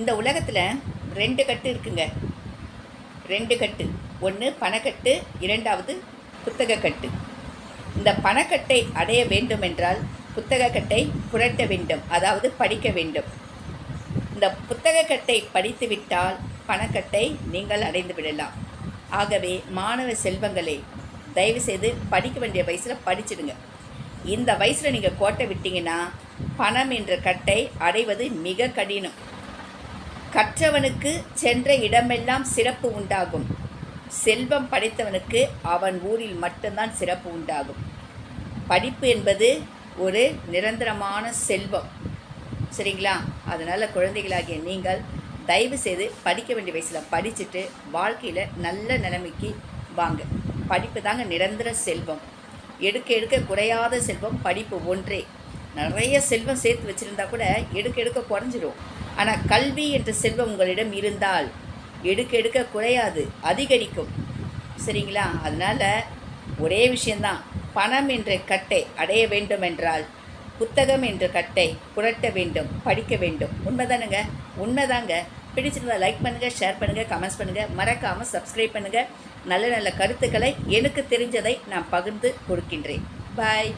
இந்த உலகத்தில் 2 கட்டு இருக்குங்க. 2 கட்டு. ஒன்று பணக்கட்டு, இரண்டாவது புத்தக கட்டு. இந்த பணக்கட்டை அடைய வேண்டுமென்றால் புத்தக கட்டை புரட்ட வேண்டும், அதாவது படிக்க வேண்டும். இந்த புத்தக கட்டை படித்துவிட்டால் பணக்கட்டை நீங்கள் அடைந்து விடலாம். ஆகவே மாணவ செல்வங்களே, தயவுசெய்து படிக்க வேண்டிய வயசில் படிச்சிடுங்க. இந்த வயசில் நீங்கள் கோட்டை விட்டீங்கன்னா பணம் என்ற கட்டை அடைவது மிக கடினம். கற்றவனுக்கு சென்ற இடமெல்லாம் சிறப்பு உண்டாகும். செல்வம் படைத்தவனுக்கு அவன் ஊரில் மட்டும்தான் சிறப்பு உண்டாகும். படிப்பு என்பது ஒரு நிரந்தரமான செல்வம். சரிங்களா? அதனால் குழந்தைகளாகிய நீங்கள் தயவு செய்து படிக்க வேண்டிய வயசில் படிச்சுட்டு வாழ்க்கையில் நல்ல நிலைமைக்கு வாங்க. படிப்பு தாங்க நிரந்தர செல்வம். எடுக்க எடுக்க குறையாத செல்வம் படிப்பு ஒன்றே. நிறைய செல்வம் சேர்த்து வச்சுருந்தா கூட எடுக்க எடுக்க குறைஞ்சிடும். ஆனால் கல்வி என்ற செல்வம் உங்களிடம் இருந்தால் எடுக்க எடுக்க குறையாது, அதிகரிக்கும். சரிங்களா? அதனால் ஒரே விஷயந்தான், பணம் என்ற கட்டை அடைய வேண்டும் என்றால் புத்தகம் என்ற கட்டை புரட்ட வேண்டும், படிக்க வேண்டும். உண்மைதானுங்க? உண்மைதாங்க. பிடிச்சிருந்தா லைக் பண்ணுங்கள், ஷேர் பண்ணுங்கள், கமெண்ட்ஸ் பண்ணுங்கள். மறக்காமல் சப்ஸ்கிரைப் பண்ணுங்கள். நல்ல நல்ல கருத்துக்களை எனக்கு தெரிஞ்சதை நான் பகிர்ந்து கொடுக்கின்றேன். பாய்.